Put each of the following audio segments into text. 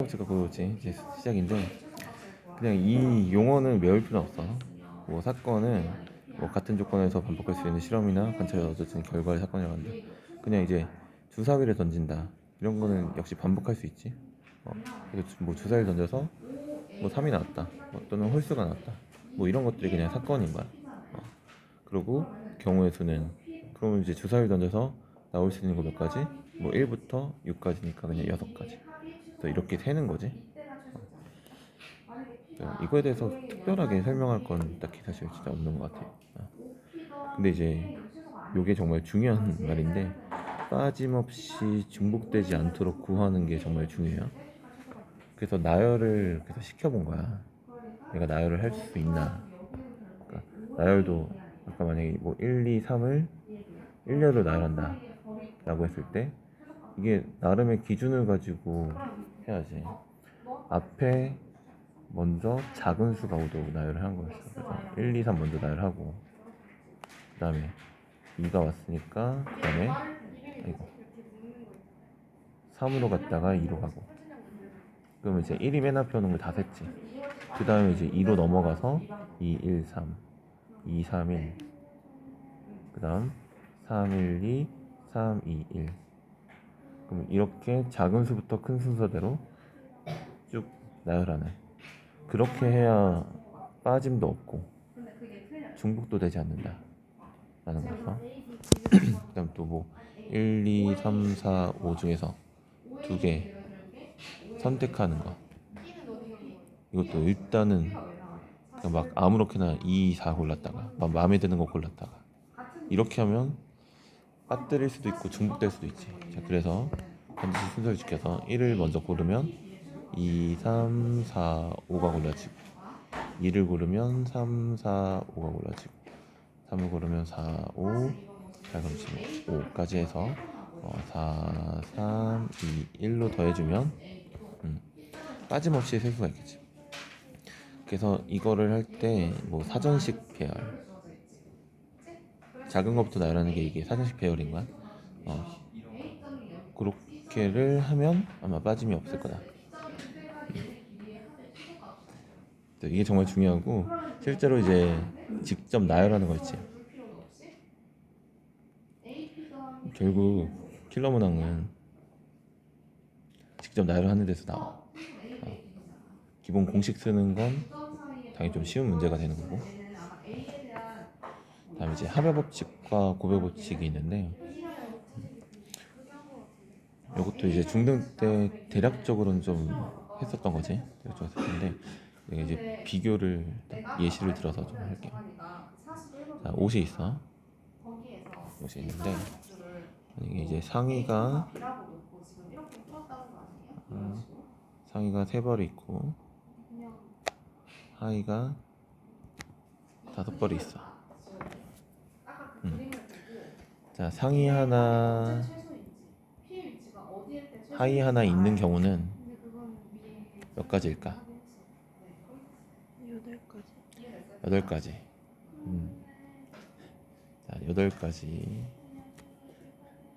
첫 번째가 그거지 이제 시작인데 그냥 이 용어는 외울 필요 없어. 뭐 사건은 뭐 같은 조건에서 반복할 수 있는 실험이나 관찰에 얻어진 결과의 사건이라고 한다. 그냥 이제 주사위를 던진다. 이런 거는 역시 반복할 수 있지. 그래서 뭐 주사위를 던져서 뭐 3이 나왔다. 또는 홀수가 나왔다. 뭐 이런 것들이 그냥 사건인 거야. 그리고 경우의 수는 그러면 이제 주사위를 던져서 나올 수 있는 거 몇 가지? 뭐 1부터 6까지니까 그냥 6가지. 그래서 이렇게 세는 거지. 이거에 대해서 특별하게 설명할 건 딱히 사실 진짜 없는 것 같아요. 근데 이제 이게 정말 중요한 말인데 빠짐없이 중복되지 않도록 구하는 게 정말 중요해요. 그래서 나열을 계속 시켜본 거야. 내가 나열을 할 수 있나. 그러니까 나열도 아까 만약에 뭐 1, 2, 3을 1렬로 나열한다 라고 했을 때 이게 나름의 기준을 가지고 해야지. 앞에 먼저 작은 수가 오도록 나열을 한 거였어. 그래서 1, 2, 3 먼저 나열하고 그 다음에 2가 왔으니까 그 다음에 3으로 갔다가 2로 가고 그러면 이제 1이 맨 앞에 오는 걸 다 셌지. 그 다음에 이제 2로 넘어가서 2, 1, 3 2, 3, 1 그 다음 3, 1, 2 3, 2, 1 그럼 이렇게 작은 수부터 큰 순서대로 쭉 나열하는 그렇게 해야 빠짐도 없고 중복도 되지 않는다 라는 거죠. 그 다음 또 뭐 1, 2, 3, 4, 5 중에서 2개 선택하는 거 이것도 일단은 그냥 막 아무렇게나 2, 4 골랐다가 막 마음에 드는 거 골랐다가 이렇게 하면 빠뜨릴 수도 있고 중복될 수도 있지. 자, 그래서 반드시 순서를 지켜서 1을 먼저 고르면 2, 3, 4, 5가 골라지고 2를 고르면 3, 4, 5가 골라지고 3을 고르면 4, 5 자 그럼 지금 5까지 해서 4, 3, 2, 1로 더해주면 빠짐없이 셀 수가 있겠지. 그래서 이거를 할 때 뭐 사전식 배열 작은 것부터 나열하는 게 이게 사전식 배열인 거야. 그렇게를 하면 아마 빠짐이 없을 거다. 이게 정말 중요하고 실제로 이제 직접 나열하는 거 있지. 결국 킬러 문항은 직접 나열하는 데서 나와. 기본 공식 쓰는 건 당연히 좀 쉬운 문제가 되는 거고. 다음에 이제 합의 법칙과 고배 법칙이 있는데 이것도 이제 중등 때 대략적으로는 좀 했었던 거지. 대략적으로 했었는데 내가 이제 비교를 예시를 들어서 좀 할게요. 자, 옷이 있어. 옷이 있는데 이게 이제 상의가 3벌이 있고 하의가 5벌이 있어. 자, 상의 하나 하의 하나 있는 경우는 몇 가지일까? 8가지. 자, 8가지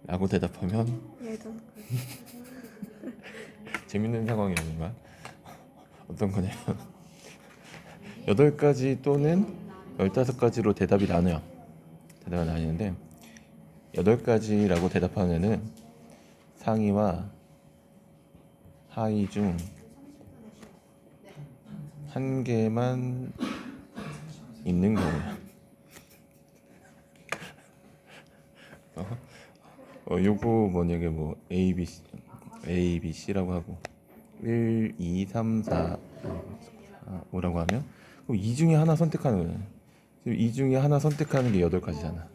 라고 대답하면 재밌는 상황이라는 거야. 어떤 거냐면 8가지 또는 15가지로 대답이 나뉘는데 8가지라고 대답하는 애는 상의와 하의 중 한 개만 있는 경우야. 요거 만약에 뭐 A, B, C라고 하고 1, 2, 3, 4, 5라고 하면 그럼 이 중에 하나 선택하는 거야. 지금 이 중에 하나 선택하는 게 8가지잖아.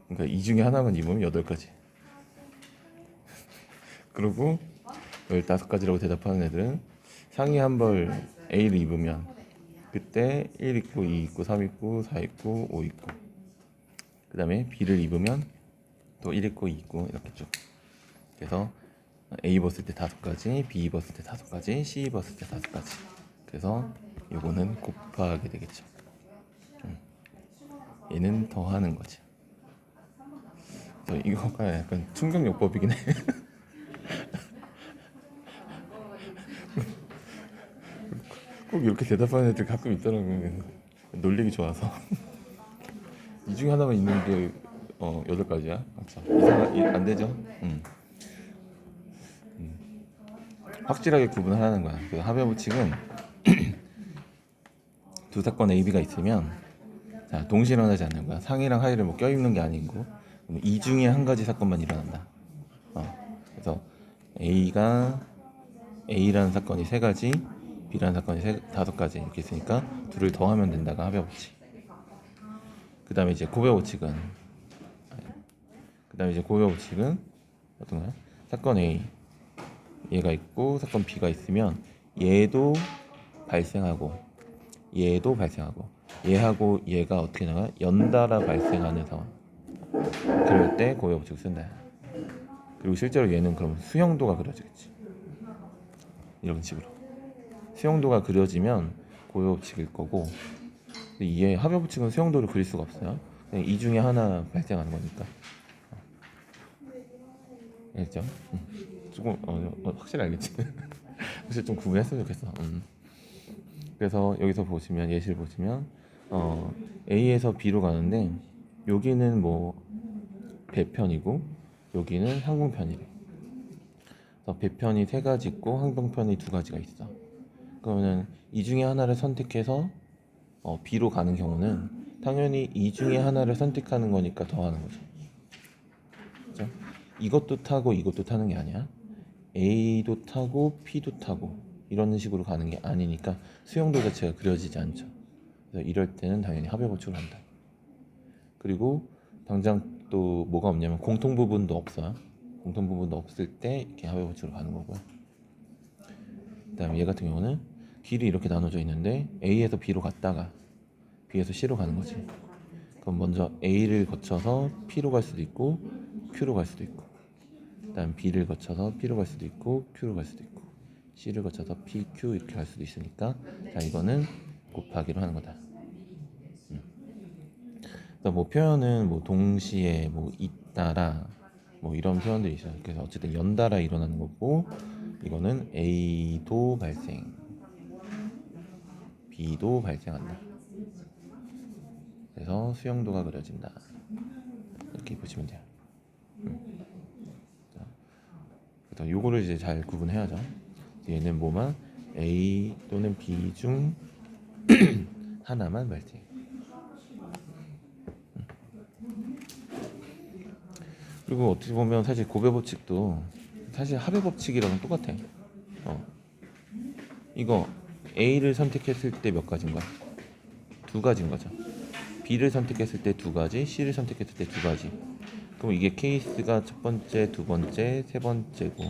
그러니까 이 중에 하나만 입으면 8가지. 그리고 15가지라고 대답하는 애들은 상의 한 벌 A를 입으면 그때 1 있고 2 있고 3 있고 4 있고 5 있고 그 다음에 B를 입으면 또 1 있고 2 있고 이렇게 쭉. 그래서 A 입었을 때 5가지, B 입었을 때 5가지, C 입었을 때 5가지. 그래서 요거는 곱하게 되겠죠. 얘는 더하는 거지. 이거가 약간 충격요법이긴 해. 꼭 이렇게 대답하는 애들 가끔 있더라고요. 놀리기 좋아서. 이 중에 하나만 있는 게 8가지야. 맞죠? 안 되죠? 확실하게 구분하라는 거야. 그 합의 법칙은 두 사건 A, B가 있으면 자, 동시에 일어나지 않는 거야. 상이랑 하의를 뭐 껴입는 게 아니고 이 중에 한 가지 사건만 일어난다. 그래서 A라는 사건이 3가지, B라는 사건이 5가지 이렇게 있으니까 둘을 더하면 된다가 합의 법칙. 그 다음에 이제 고배 법칙은 어떤 거야? 사건 A 얘가 있고 사건 B가 있으면 얘도 발생하고 얘하고 얘가 어떻게 나가? 연달아 발생하는 상황. 그럴 때 고배 법칙을 쓴다. 그리고 실제로 얘는 그럼 수형도가 그려지겠지. 이런 식으로 수형도가 그려지면 고배 법칙일 거고, 근데 얘 합의 법칙은 수형도를 그릴 수가 없어요. 그냥 이 중에 하나 발생하는 거니까. 알겠죠? 조금 확실히 알겠지? 혹시 좀 구분했으면 좋겠어. 그래서 여기서 보시면 예시를 보시면 A에서 B로 가는데 여기는 뭐 배편이고 여기는 항공편이래. 그래서 배편이 3가지 있고 항공편이 2가지가 있어. 그러면 이 중에 하나를 선택해서 B로 가는 경우는 당연히 이 중에 하나를 선택하는 거니까 더하는 거죠. 그렇죠? 이것도 타고 이것도 타는 게 아니야. A도 타고 P도 타고 이런 식으로 가는 게 아니니까 수용도 자체가 그려지지 않죠. 그래서 이럴 때는 당연히 합의 법칙을 한다. 그리고 당장 또 뭐가 없냐면 공통 부분도 없어요. 공통 부분도 없을 때 이렇게 합의 법칙으로 가는 거고요. 그다음에 얘 같은 경우는 길이 이렇게 나눠져 있는데 A에서 B로 갔다가 B에서 C로 가는 거지. 그럼 먼저 A를 거쳐서 P로 갈 수도 있고 Q로 갈 수도 있고, 그다음 B를 거쳐서 P로 갈 수도 있고 Q로 갈 수도 있고, C를 거쳐서 P, Q 이렇게 갈 수도 있으니까 자 이거는 곱하기로 하는 거다. 그래서 뭐 표현은 뭐 동시에 뭐 잇따라 뭐 이런 표현들이 있어요. 그래서 어쨌든 연달아 일어나는 거고, 이거는 A도 발생, B도 발생한다. 그래서 수용도가 그려진다. 이렇게 보시면 돼요. 그래서 요거를 이제 잘 구분해야죠. 얘는 뭐만 A 또는 B 중 하나만 발생. 그리고 어떻게 보면 사실 고배 법칙도 사실 합의 법칙이랑은 똑같아. 이거 A를 선택했을 때 몇 가지인 거야? 2가지인 거죠. B를 선택했을 때 2가지, C를 선택했을 때 2가지. 그럼 이게 케이스가 첫 번째, 두 번째, 세 번째고,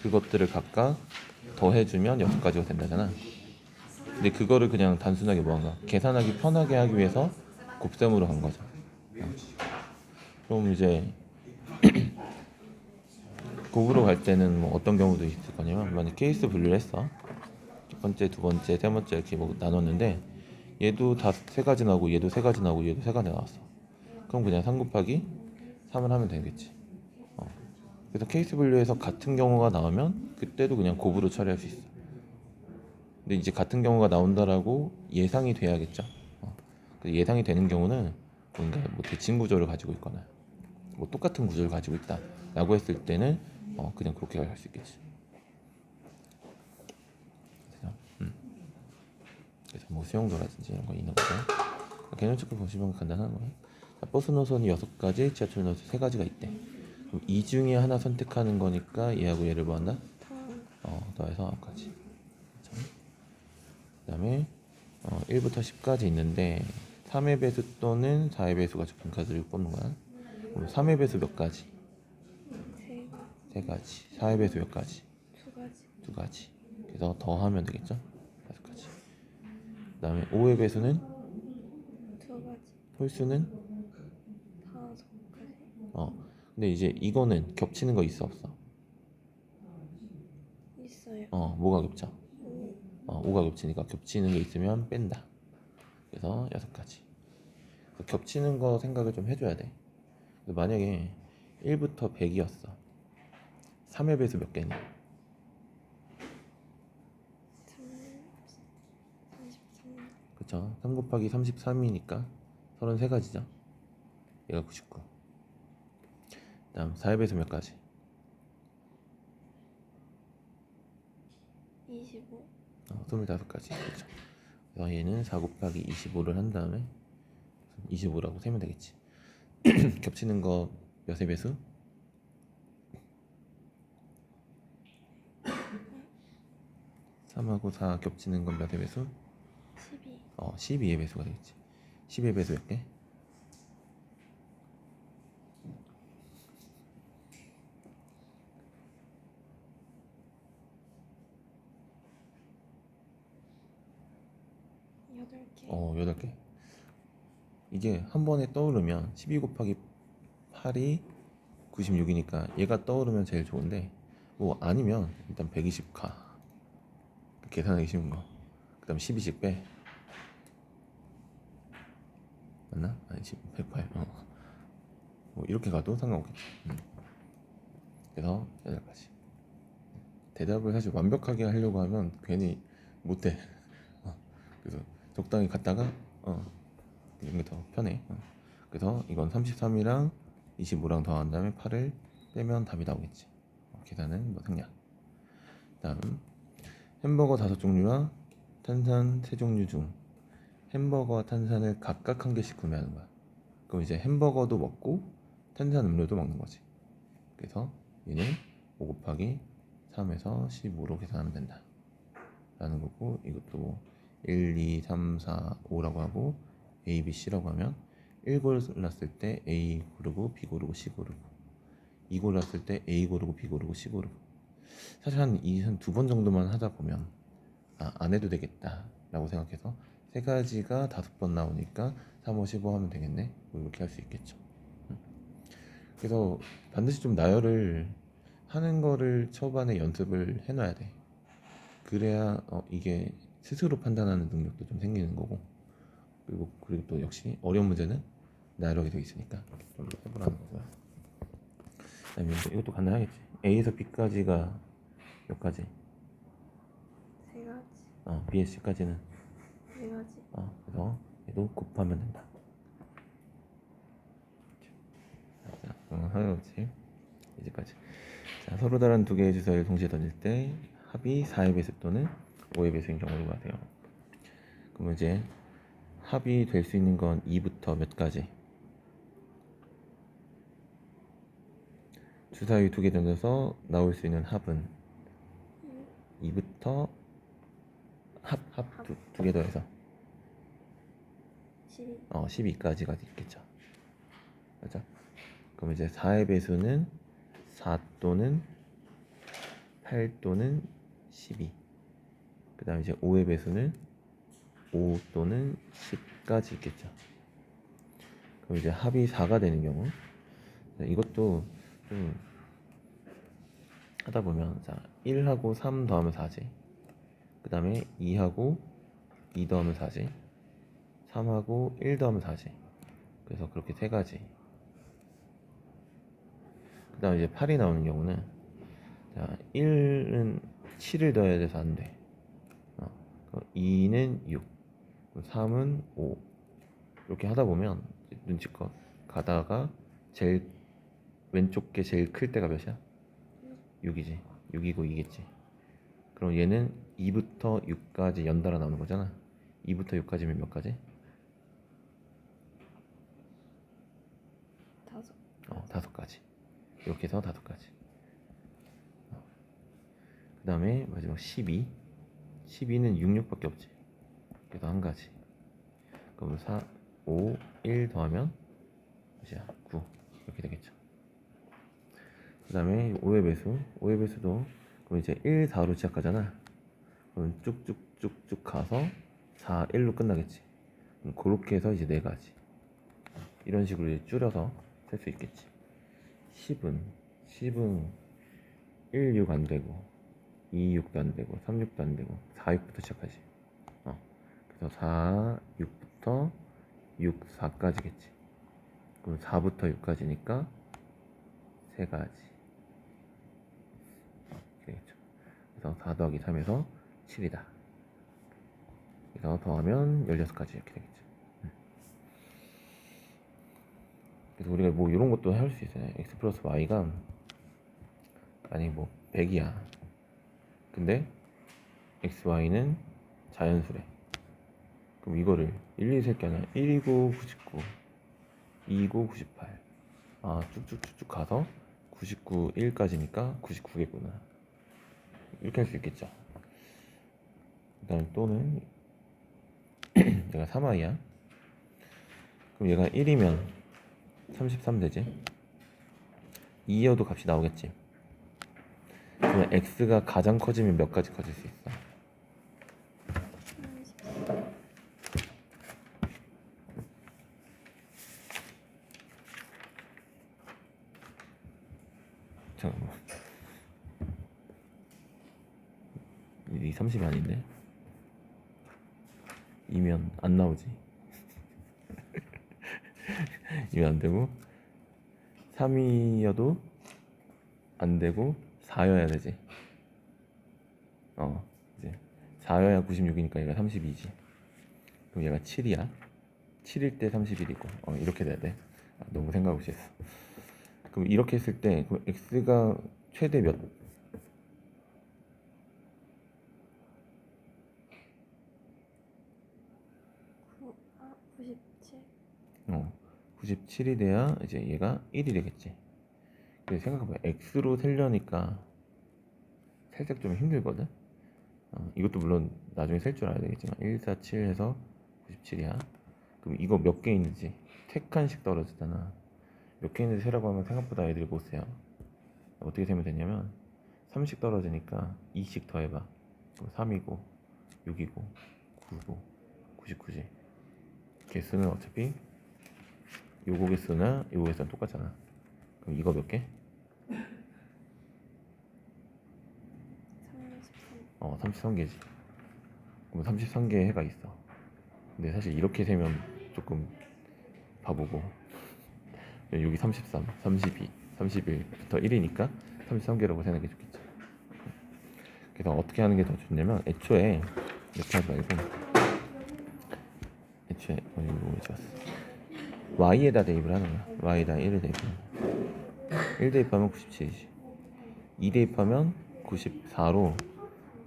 그것들을 각각 더해주면 6가지가 된다잖아. 근데 그거를 그냥 단순하게 뭐한가 계산하기 편하게 하기 위해서 곱셈으로 한 거죠. 그럼 이제 곱으로 갈 때는 뭐 어떤 경우도 있을 거냐면, 만약 케이스 분류를 했어. 첫 번째, 두 번째, 세 번째 이렇게 뭐 나눴는데 얘도 다 3가지 나오고 얘도 3가지 나오고 얘도 3가지 나왔어. 그럼 그냥 3 곱하기 3을 하면 되겠지. 그래서 케이스 분류에서 같은 경우가 나오면 그때도 그냥 곱으로 처리할 수 있어. 근데 이제 같은 경우가 나온다라고 예상이 돼야겠죠. 예상이 되는 경우는 뭔가 뭐 대칭 구조를 가지고 있거나 뭐 똑같은 구조를 가지고 있다라고 했을 때는 그냥 그렇게 할 수 있겠지. 그래서 뭐 수용도라든지 이런 거 있는 거죠. 개념적으로 보시면 간단한 거예요. 버스 노선이 6가지, 지하철 노선 3가지가 있대. 그럼 이 중에 하나 선택하는 거니까 얘하고 얘를 뭐 한다? 더해서 9가지. 그 다음에 1부터 10까지 있는데 3의 배수 또는 4의 배수가 적힌 카드를 뽑는 거야. 그럼 3의 배수 몇 가지? 3가지. 4의 배수 몇 가지? 2가지. 그래서 더하면 되겠죠? 5가지. 그 다음에 5의 배수는? 2가지. 홀수는? 5가지. 근데 이제 이거는 겹치는 거 있어 없어? 있어요. 뭐가 겹쳐? 5가 겹치니까 겹치는 게 있으면 뺀다. 그래서 6가지. 겹치는 거 생각을 좀 해줘야 돼. 만약에 1부터 100이었어. 3의 배수 몇 개니? 그쵸? 3 곱하기 33이니까 33가지죠. 얘가 99. 다음 4의 배수 몇 가지? 25. 25가지. 그렇죠. 그래서 얘는 4 곱하기 25를 한 다음에 25라고 세면 되겠지. 겹치는 거 몇의 배수? 3하고 4 겹치는 건 몇의 배수? 12. 12의 배수가 되겠지. 10의 배수 몇 개? 8개. 8개. 이게 한 번에 떠오르면 12 곱하기 8이 96이니까 얘가 떠오르면 제일 좋은데 뭐 아니면 일단 120가 계산하기 쉬운 거. 그 다음 12씩 빼. 맞나? 아니지 108. 뭐 이렇게 가도 상관없겠지. 그래서 8가지. 대답을 사실 완벽하게 하려고 하면 괜히 못해. 그래서 적당히 갔다가 이런 게 더 편해. 그래서 이건 33이랑 25랑 더한 다음에 8을 빼면 답이 나오겠지. 계산은 뭐 생략. 다음 햄버거 5종류와 탄산 3종류 중 햄버거와 탄산을 각각 한 개씩 구매하는 거야. 그럼 이제 햄버거도 먹고 탄산 음료도 먹는 거지. 그래서 얘는 5 곱하기 3에서 15로 계산하면 된다 라는 거고, 이것도 1, 2, 3, 4, 5라고 하고 A, B, C라고 하면 1 골랐을 때 A 고르고 B 고르고 C 고르고, 2 골랐을 때 A 고르고 B 고르고 C 고르고. 사실 한 2번 정도만 하다 보면 안 해도 되겠다 라고 생각해서 세 가지가 5번 나오니까 3, 5, 15 하면 되겠네, 뭐 이렇게 할 수 있겠죠. 그래서 반드시 좀 나열을 하는 거를 초반에 연습을 해놔야 돼. 그래야 이게 스스로 판단하는 능력도 좀 생기는 거고, 그리고 또 역시 어려운 문제는 나열하게 돼 있으니까 좀 해보라는 거고요. 그다음에 이것도 간단하겠지. A에서 B까지가 몇 가지? 3가지. B에서 C까지는 4가지. 그래서 얘도 곱하면 된다. 자, 하나씩 이제까지. 자, 서로 다른 두 개의 주사위를 동시에 던질 때 합이 4의 배수 또는 5의 배수인 경우가 돼요. 그러면 이제 합이 될 수 있는 건 2부터 몇 가지? 주사위 2개 던져서 나올 수 있는 합은 2부터 합 두 개 더해서 12. 12까지가 있겠죠. 맞아? 그럼 이제 4의 배수는 4 또는 8 또는 12. 그 다음에 이제 5의 배수는 5 또는 10까지 있겠죠. 그럼 이제 합이 4가 되는 경우, 이것도 좀 하다 보면, 자, 1하고 3 더하면 4지. 그 다음에 2하고 2 더하면 4지. 3하고 1 더하면 4지. 그래서 그렇게 세 가지. 그 다음에 이제 8이 나오는 경우는, 자, 1은 7을 더해야 돼서 안 돼. 2는 6, 3은 5. 이렇게 하다 보면 눈치껏 가다가 제일 왼쪽 게 제일 클 때가 몇이야? 6이지. 6이고 2겠지. 그럼 얘는 2부터 6까지 연달아 나오는 거잖아. 2부터 6까지면 몇 가지? 5. 5가지. 이렇게 해서 5가지. 그 다음에 마지막 12. 12는 6, 6밖에 없지. 그래서 한 가지. 그럼 4, 5, 1 더하면 몇이야? 9. 이렇게 되겠죠. 그 다음에 5의 배수. 5의 배수도 그럼 이제 1, 4로 시작하잖아. 그럼 쭉쭉쭉쭉 가서 4, 1로 끝나겠지. 그럼 그렇게 해서 이제 4가지. 이런 식으로 이제 줄여서 셀 수 있겠지. 10은 1, 6 안 되고 2, 6도 안 되고 3, 6도 안 되고 4, 6부터 시작하지. 그래서 4, 6부터 6, 4까지겠지. 그럼 4부터 6까지니까 3가지. 되겠죠. 그래서 4 더하기 3에서 7이다. 그래서 더하면 16가지 이렇게 되겠죠. 그래서 우리가 뭐 이런 것도 할 수 있어요. x 플러스 y가 만약에 뭐 100이야. 근데 x, y는 자연수래. 그럼 이거를 1, 2, 3개 하나 1이고 99, 2이고 98. 아, 쭉쭉쭉쭉 가서 99, 1까지니까 99개구나. 이렇게 할 수 있겠죠. 그 다음에 또는 얘가 3i야. 그럼 얘가 1이면 33 되지. 2여도 값이 나오겠지. 그러면 x가 가장 커지면 몇 가지 커질 수 있어? 34. 잠깐만. 이 30이 아닌데? 2면 안 나오지. 2면 안 되고 3이어도 안 되고 4여야 되지. 이제 4여야 96이니까 얘가 32지. 그럼 얘가 7이야. 7일 때 31이고 이렇게 돼야 돼. 너무 생각 없이 했어. 그럼 이렇게 했을 때 그럼 x가 최대 몇? 97. 97이 돼야 이제 얘가 1이 되겠지. 그래서 생각해봐. x로 세려니까 살짝 좀 힘들거든. 이것도 물론 나중에 셀 줄 알아야 되겠지만 1, 4, 7 해서 97이야. 그럼 이거 몇 개 있는지 3칸씩 떨어지잖아. 몇 개 있는지 세라고 하면 생각보다 애들이 못 세요. 어떻게 세면 되냐면 3씩 떨어지니까 2씩 더해봐. 그럼 3이고 6이고 9고 99지. 개수는 어차피 요거 개수나 요거 개수랑 똑같잖아. 그럼 이거 몇 개? 33. 33개지. 그럼 33개 해가 있어. 근데 사실 이렇게 세면 조금 바보고 여기 33, 32, 31부터 1이니까 33개라고 세는 게 좋겠죠. 그래서 어떻게 하는 게 더 좋냐면 애초에 이렇게 하지 말고 애초에 이거 왜 좋았어? y에다 대입을 하는 거야. y에다 1을 대입하는 거야. 1 대입하면 97이지. 2 대입하면 94로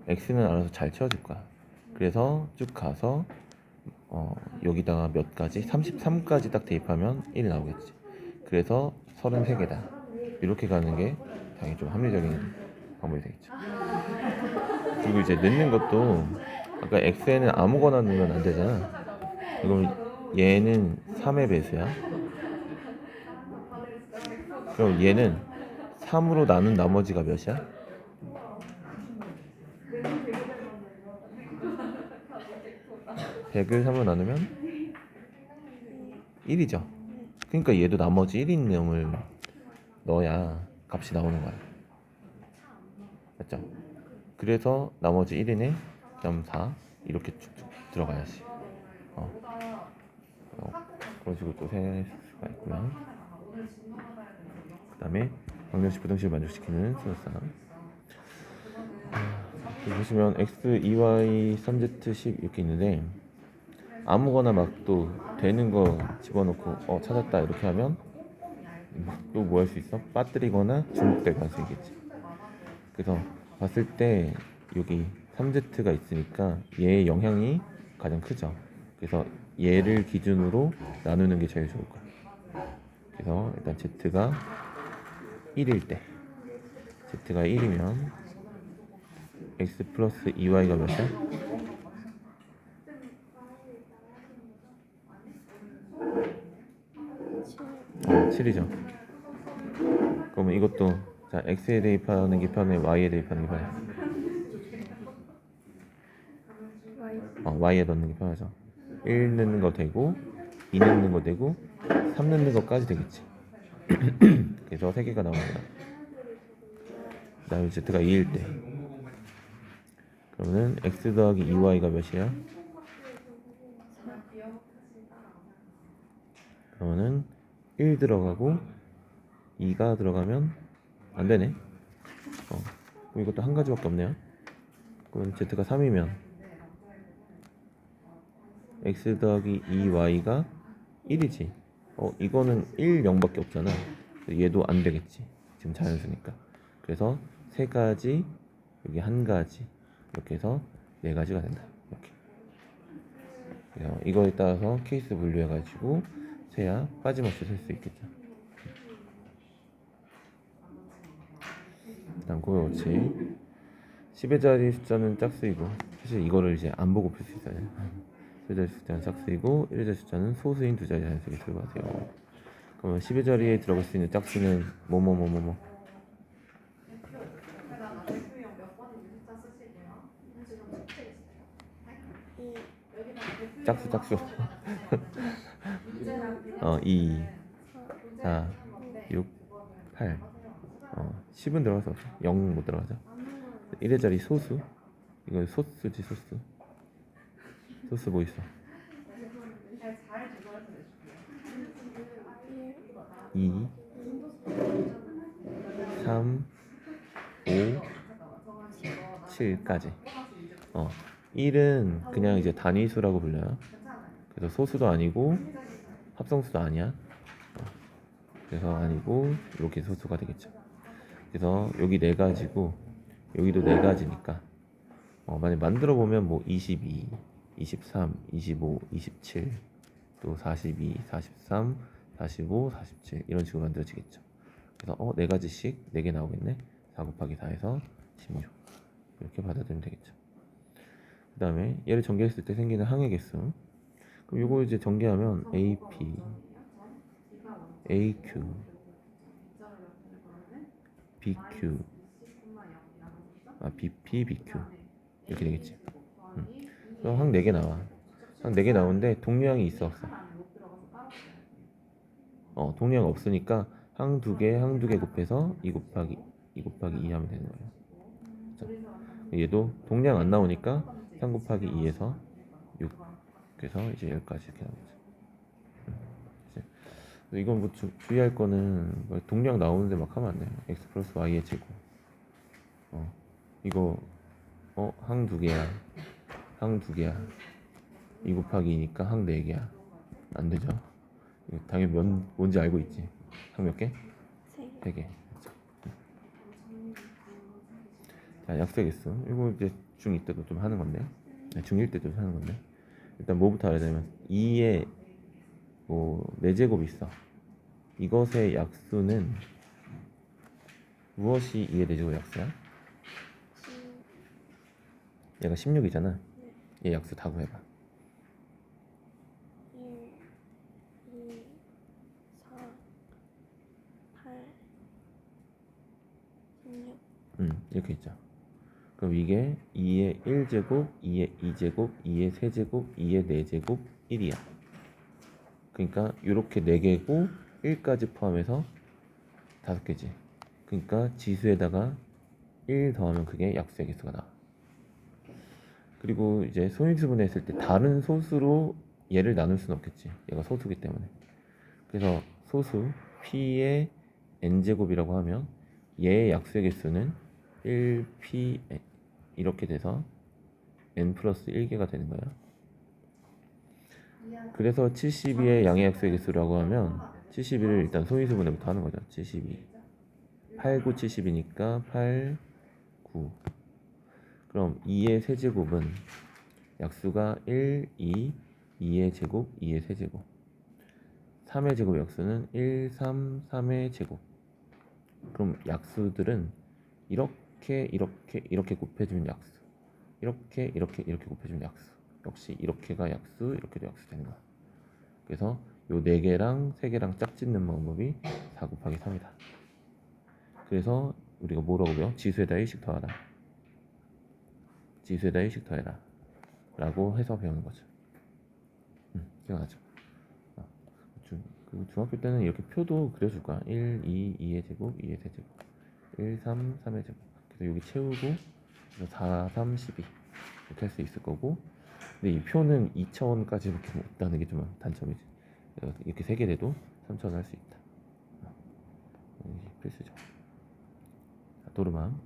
x는 알아서 잘 채워줄 거야. 그래서 쭉 가서 여기다가 몇 가지? 33까지 딱 대입하면 1이 나오겠지. 그래서 33개다. 이렇게 가는 게 당연히 좀 합리적인 방법이 되겠죠. 그리고 이제 넣는 것도 아까 x에는 아무거나 넣으면 안 되잖아. 그럼 얘는 3의 배수야. 그럼 얘는 3으로 나눈 나머지가 몇이야? 100을 3으로 나누면 1이죠. 그러니까 얘도 나머지 1인 놈을 넣어야 값이 나오는 거야. 맞죠? 그래서 나머지 1인에 0.4 이렇게 쭉쭉 들어가야지. 그런 식으로 또 셀 수가 있고요. 그 다음에 방정식, 부등식을 만족시키는 수능상. 여기 보시면 x, 2y, 3z, 10 이렇게 있는데 아무거나 막 또 되는 거 집어넣고 찾았다 이렇게 하면 또 뭐 할 수 있어? 빠뜨리거나 중복될 가능성이 있겠지. 그래서 봤을 때 여기 3z가 있으니까 얘의 영향이 가장 크죠. 그래서 얘를 기준으로 나누는 게 제일 좋을 거야. 그래서 일단 z가 1일 때 z가 1이면 x 플러스 2y가 몇이야? 7이죠. 그러면 이것도 자 x에 대입하는 게 편해, y에 대입하는 게 편해? y에 넣는 게 편하죠. 1 넣는 거 되고 2 넣는 거 되고 3 넣는 거까지 되겠지. 그래서 3개가 나오는 거야. 그 다음에 z가 2일 때 그러면은 x 더하기 2y가 몇이야? 그러면은 1 들어가고 2가 들어가면 안 되네. 그럼 이것도 한 가지밖에 없네요. 그럼 z가 3이면 x 더하기 2y가 1이지. 이거는 1, 0밖에 없잖아. 얘도 안 되겠지. 지금 자연수니까. 그래서 세 가지, 여기 한 가지, 이렇게 해서 네 가지가 된다. 이렇게. 그래서 이거에 따라서 케이스 분류해가지고 세야 빠짐없이 셀 수 있겠죠. 일단 고여치 10의 자리 숫자는 짝수이고, 사실 이거를 이제 안 보고 풀 수 있어요. 10의 자리 숫자는 짝수이고 1의 자리 숫자는 소수인 두 자리 자연수에 들어가세요. 그러면 10의 자리에 들어갈 수 있는 짝수는 뭐뭐뭐뭐뭐. 짝수 2, 4, 6, 8. 10은 들어가서 0 못 들어가죠. 1의 자리 소수. 이건 소수지, 소수. 소수 뭐 있어? 2, 3, 5, 7까지. 1은 그냥 이제 단위수라고 불려요. 그래서 소수도 아니고 합성수도 아니야. 그래서 아니고 이렇게 소수가 되겠죠. 그래서 여기 네 가지고 여기도 네 가지니까 만약 만들어 보면 뭐 22, 23, 25, 27, 또 42, 43, 45, 47 이런 식으로 만들어지겠죠. 그래서 네 가지씩 4개 나오겠네. 4 곱하기 4에서 16 이렇게 받아들이면 되겠죠. 그 다음에 얘를 전개했을 때 생기는 항의 개수. 그럼 이거 이제 전개하면 AP, AQ, BQ, BP, BQ 이렇게 되겠지. 그럼 항 4개 나와. 항 4개 나오는데 동류항이 있어 없어? 동류항 없으니까 항 2개, 항 2개 곱해서 2 곱하기 2 하면 되는 거예요. 자, 얘도 동류항 안 나오니까 3 곱하기 2에서 6. 그래서 이제 여기까지 이렇게 나오죠. 이건 뭐 주의할 거는 뭐 동류항 나오는데 막 하면 안 돼요. x 플러스 y의 제곱. 이거 항 2개야. 항 2개야. 2 곱하기 2니까 항 4개야. 안 되죠? 이거 당연히 뭔지 알고 있지. 항 몇 개? 3개. 자, 약수의 개수. 이거 이제 중2 때도 좀 하는 건데. 중1 때도 하는 건데. 일단 뭐부터 알아야 되면 2에 뭐 4제곱이 있어. 이것의 약수는 무엇이 2의 4제곱 약수야? 얘가 16이잖아. 얘 약수 다 구해봐. 1, 2, 4, 8, 16. 이렇게 있죠. 그럼 이게 2의 1제곱, 2의 2제곱, 2의 3제곱, 2의 4제곱, 1이야. 그러니까 이렇게 4개고 1까지 포함해서 5개지. 그러니까 지수에다가 1 더하면 그게 약수의 개수가 나와. 그리고 이제 소인수분해 했을 때 다른 소수로 얘를 나눌 수는 없겠지. 얘가 소수기 때문에. 그래서 소수 p의 n제곱이라고 하면 얘의 약수의 개수는 1p 이렇게 돼서 n 플러스 1개가 되는 거야. 그래서 72의 양의 약수의 개수라고 하면 72를 일단 소인수분해부터 하는 거죠. 72 8, 9, 70이니까 8, 9. 그럼 2의 세제곱은 약수가 1, 2, 2의 제곱, 2의 세제곱. 3의 제곱 약수는 1, 3, 3의 제곱. 그럼 약수들은 이렇게 곱해주면 약수. 이렇게 곱해주면 약수. 역시 이렇게가 약수, 이렇게도 약수 되는 거야. 그래서 요 4개랑 3개랑 짝짓는 방법이 4 곱하기 3이다. 그래서 우리가 뭐라고 배워? 지수에다 1씩 더하라. 지수에다 1씩 더해라. 라고 해서 배우는 거죠. 기억나죠? 그리고 중학교 때는 이렇게 표도 그려줄 거야. 1, 2, 2의 제곱, 2의 세제곱. 1, 3, 3의 제곱. 그래서 여기 채우고, 그래서 4, 3, 12. 이렇게 할 수 있을 거고. 근데 이 표는 2차원까지밖에 못다는 게 좀 단점이지. 이렇게 3개 돼도 3차원 할 수 있다. 이게 필수죠. 도르망.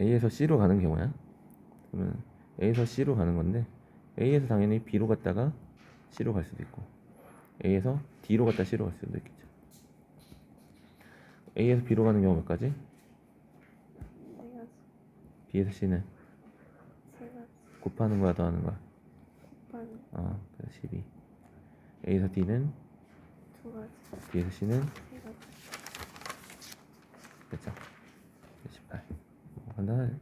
A에서 C로 가는 경우야. 그러면 A에서 C로 가는 건데 A에서 당연히 B로 갔다가 C로 갈 수도 있고 A에서 D로 갔다 C로 갈 수도 있겠죠. A에서 B로 가는 경우 몇 가지? 네 가지. B에서 C는 세 가지. 곱하는 거야 더하는 거야? 곱하기. 그래서 12. A에서 D는 두 가지. B에서 C는 세 가지. 됐죠? 18. 간단하네.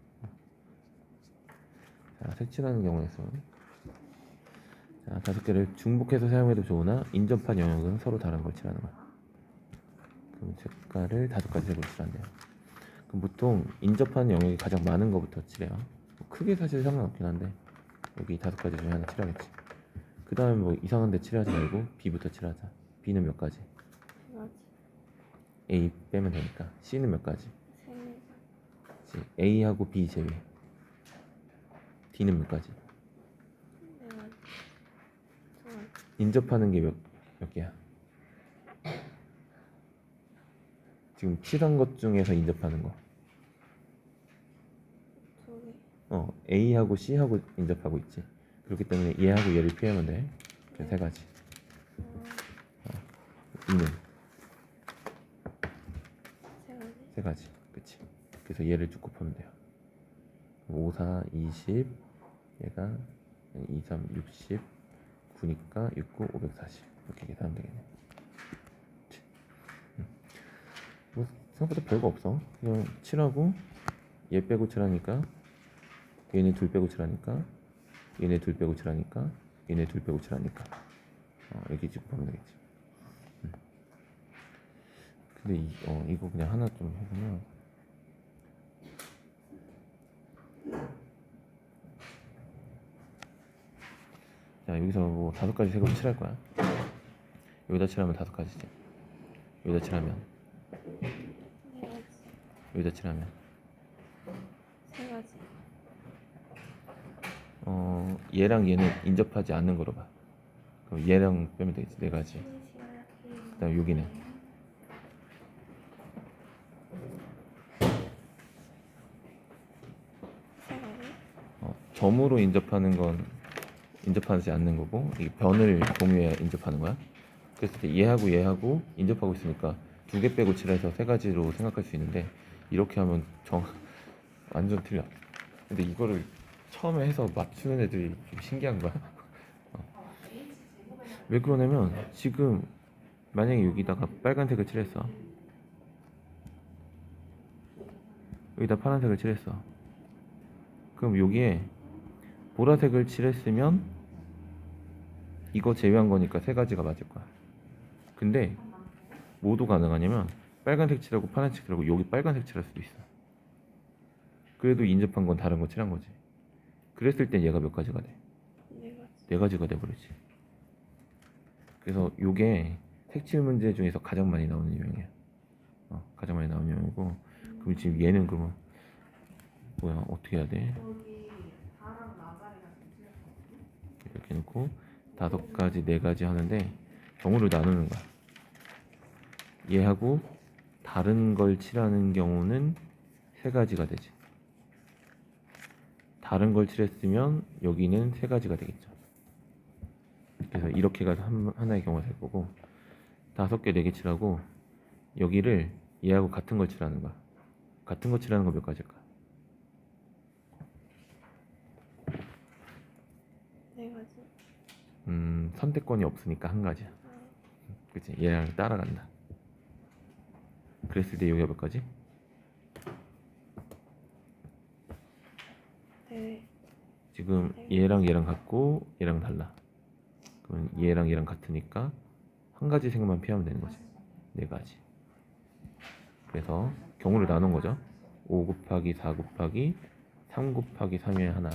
자, 색칠하는 경우에서 자, 5개를 중복해서 사용해도 좋으나 인접한 영역은 서로 다른 걸 칠하는 거야. 그럼 색깔을 5가지 색으로 칠한대요. 그럼 보통 인접한 영역이 가장 많은 것부터 칠해요. 뭐 크게 사실 상관없긴 한데 여기 5가지 중에 하나 칠하겠지. 그 다음에 뭐 이상한 데 칠하지 말고 B부터 칠하자. B는 몇 가지? 세 가지. A 빼면 되니까. C는 몇 가지? 세 가지. C. A하고 B 제외. D는 몇 가지? 네 가지. 두 가지. 인접하는 게 몇 개야? 지금 칠한 것 중에서 인접하는 거. 두 개. A하고 C하고 인접하고 있지. 그렇기 때문에 얘하고 얘를 피하면 돼. 세 가지. E는 세 가지. 세 가지. 그치. 그래서 얘를 쭉 곱하면 돼요. 5, 4, 20. 얘가 2, 3, 60. 9니까 6, 9, 540. 이렇게 계산하면 되겠네. 그치. 뭐 생각보다 별거 없어. 그냥 칠하고 얘 빼고 칠하니까 얘네 둘 빼고 칠하니까 얘네 둘 빼고 칠하니까 얘네 둘 빼고 칠하니까 이렇게 곱하면 되겠지. 근데 이거 그냥 하나 좀 해보면 자 여기서 뭐 5가지 색으로 칠할 거야. 여기다 칠하면 5가지지. 여기다 칠하면 네 가지. 여기다 칠하면 세 가지. 얘랑 얘는 인접하지 않는 거로 봐. 그럼 얘랑 빼면 되겠지. 4가지. 그 다음 여기는 세 가지. 점으로 인접하는 건 인접하지 않는 거고 이 변을 공유해야 인접하는 거야. 그랬을 때 얘하고 얘하고 인접하고 있으니까 2개 빼고 칠해서 3가지로 생각할 수 있는데 이렇게 하면 완전 틀려. 근데 이거를 처음에 해서 맞추는 애들이 좀 신기한 거야. 왜 그러냐면 지금 만약에 여기다가 빨간색을 칠했어. 여기다 파란색을 칠했어. 그럼 여기에 보라색을 칠했으면 이거 제외한 거니까 3가지가 맞을 거야. 근데 뭐도 가능하냐면 빨간색 칠하고 파란색 칠하고 여기 빨간색 칠할 수도 있어. 그래도 인접한 건 다른 거 칠한 거지. 그랬을 땐 얘가 몇 가지가 돼? 네 가지. 4가지가 돼버리지. 그래서 요게 색칠 문제 중에서 가장 많이 나오는 유형이야. 가장 많이 나오는 유형이고 그럼 지금 얘는 그러면 뭐야 어떻게 해야 돼? 이렇게 놓고 5가지 4가지 하는데 경우를 나누는 거야. 얘하고 다른 걸 칠하는 경우는 3가지가 되지. 다른 걸 칠했으면 여기는 3가지가 되겠죠. 그래서 이렇게 가서 하나의 경우가 될 거고 5개 4개 칠하고 여기를 얘하고 같은 걸 칠하는 거야. 같은 거 칠하는 거 몇 가지일까? 네 가지. 선택권이 없으니까 한 가지야. 그치? 얘랑 따라간다. 그랬을 때 여기가 몇 가지? 네. 지금 얘랑 얘랑 같고 얘랑 달라. 그러면 얘랑 얘랑 같으니까 한 가지 색만 피하면 되는 거지. 4가지. 그래서 경우를 나눈 거죠. 5 곱하기 4 곱하기 3 곱하기 3에 하나,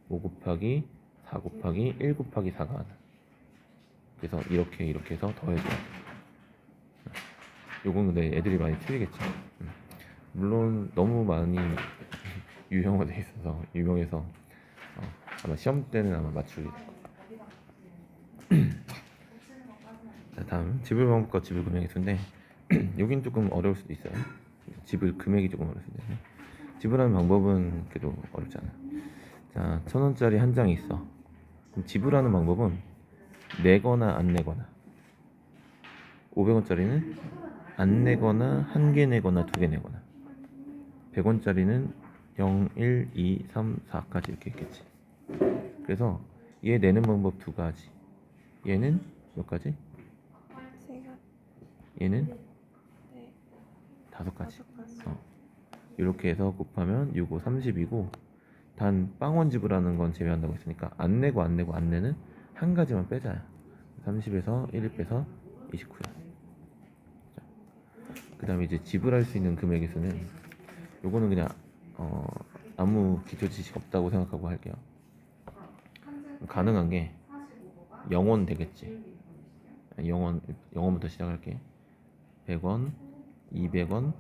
5 곱하기 4 곱하기 1 곱하기 4가 하나. 그래서 이렇게 해서 더해줘야 돼. 요건 근데 애들이 많이 틀리겠지. 물론 너무 많이 유형화돼 있어서 유명해서 아마 시험 때는 아마 맞추게 될 거야. 자, 다음 지불 방법과 지불 금액의 수인데 여긴 조금 어려울 수도 있어요. 지불 금액이 조금 어려울 수도 있어요. 지불하는 방법은 그래도 어렵지 않아요. 자, 1,000원짜리 한 장이 있어. 그럼 지불하는 방법은 내거나 안 내거나. 500원짜리는 안 내거나 한 개 내거나 두 개 내거나. 100원짜리는 0, 1, 2, 3, 4까지 이렇게 있겠지. 그래서 얘 내는 방법 두 가지. 얘는 몇 가지? 세 가지. 얘는 네. 다섯 가지. 다섯 가지. 이렇게 해서 곱하면 6, 5, 30이고 단 빵원 지불하는 건 제외한다고 했으니까 안 내고 안 내고 안 내는 한 가지만 빼자야. 30에서 1 빼서 29야. 그 다음에 이제 지불할 수 있는 금액의 수는 요거는 그냥 아무 기초 지식 없다고 생각하고 할게요. 가능한 게 0원 되겠지. 0원부터 시작할게. 100원, 200원,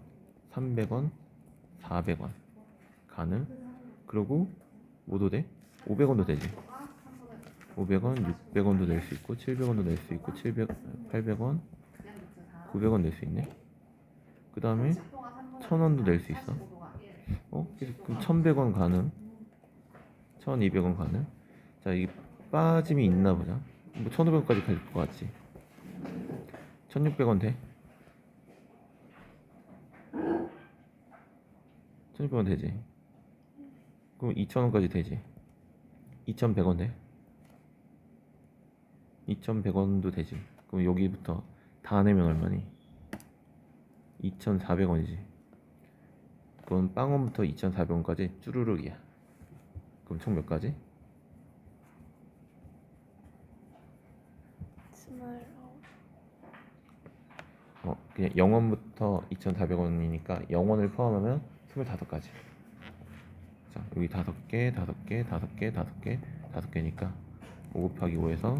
300원, 400원 가능. 그리고 뭐도 돼? 500원도 되지. 500원, 600원도 낼 수 있고 700원도 낼 수 있고 800원, 900원 낼 수 있네. 그 다음에 1000원도 낼 수 있어. 그럼 1100원 가능. 1200원 가능. 자, 이 빠짐이 있나 보자. 뭐 1500원까지 갈 것 같지. 1600원 돼. 1600원 되지. 그럼 2000원까지 되지. 2100원 돼. 2100원도 되지. 그럼 여기부터 다 내면 얼마니? 2400원이지. 그럼 빵원부터 2400원까지 쭈루룩이야. 그럼 총 몇 가지? 29. 그냥 0원부터 2400원이니까 0원을 포함하면 25가지. 자, 여기 5개, 5개, 5개, 5개, 5개니까 5 곱하기 5에서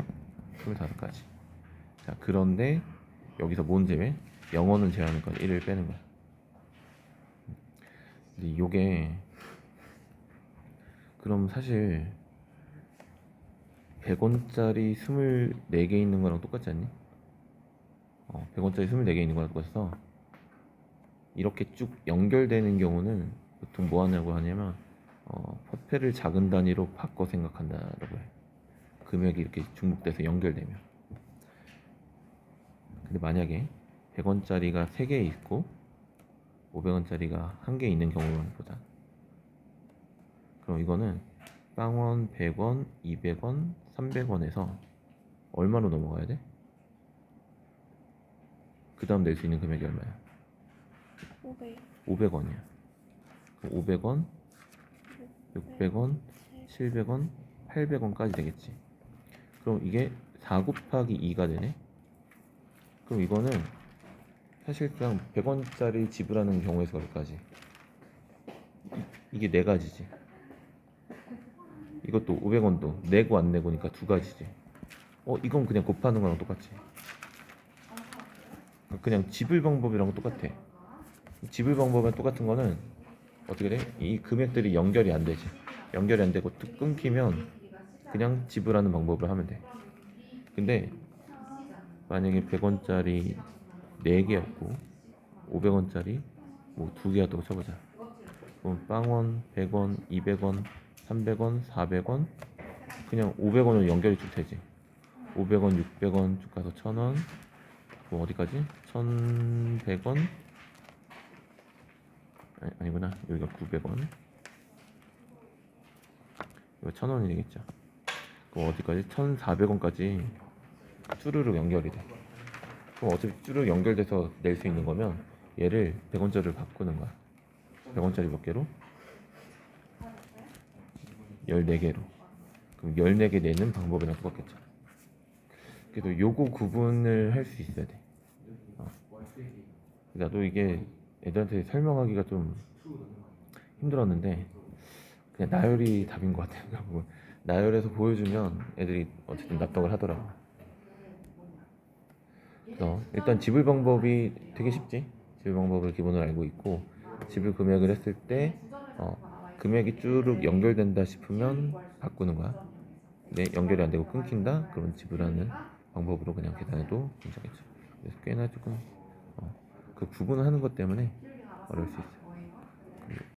25가지. 자, 그런데 여기서 뭔 제외? 0원은 제외하는 건 1을 빼는 거야. 근데 요게 그럼 사실 100원짜리 24개 있는 거랑 똑같지 않니? 100원짜리 24개 있는 거랑 똑같아서 이렇게 쭉 연결되는 경우는 보통 뭐 하냐고 하냐면 화폐를 작은 단위로 바꿔 생각한다라고 해. 금액이 이렇게 중복돼서 연결되면. 근데 만약에 100원짜리가 3개 있고 500원짜리가 1개 있는 경우만 보자. 그럼 이거는 빵원, 100원, 200원, 300원에서 얼마로 넘어가야 돼? 그 다음 낼 수 있는 금액이 얼마야? 500. 500원이야. 500원, 600원, 700원, 800원까지 되겠지. 그럼 이게 4 곱하기 2가 되네. 그럼 이거는 사실상 100원짜리 지불하는 경우에서 여기까지. 이게 네 가지지. 이것도 500원도 내고 안 내고니까 두 가지지. 이건 그냥 곱하는 거랑 똑같지. 그냥 지불 방법이랑 똑같아. 지불 방법은 똑같은 거는 어떻게 돼? 이 금액들이 연결이 안 되지. 연결이 안 되고 뚝 끊기면 그냥 지불하는 방법을 하면 돼. 근데 만약에 100원짜리 4개였고 500원짜리 뭐 2개였다고 쳐보자. 그럼 빵원, 100원, 200원, 300원, 400원 그냥 500원으로 연결이 쭉 되지. 500원, 600원 쭉 가서 1000원 뭐 어디까지? 1100원 아니구나. 여기가 900원 이거 1000원이 되겠죠. 그럼 어디까지? 1400원까지 쭈르륵 연결이 돼. 그럼 어차피 쭈르륵 연결돼서 낼 수 있는 거면 얘를 100원짜리를 바꾸는 거야. 100원짜리 몇 개로? 14개로. 그럼 14개 내는 방법이랑 똑같겠죠. 그래도 요거 구분을 할 수 있어야 돼. 나도 이게 애들한테 설명하기가 좀 힘들었는데 그냥 나열이 답인 것 같아요. 결국은 나열해서 보여주면 애들이 어쨌든 납득을 하더라고. 그래서 일단 지불 방법이 되게 쉽지. 지불 방법을 기본으로 알고 있고 지불 금액을 했을 때 금액이 쭉 연결된다 싶으면 바꾸는 거야. 근데 연결이 안 되고 끊긴다? 그럼 지불하는 방법으로 그냥 계산해도 괜찮겠죠. 그래서 꽤나 조금 그 구분하는 것 때문에 어려울 수 있어요.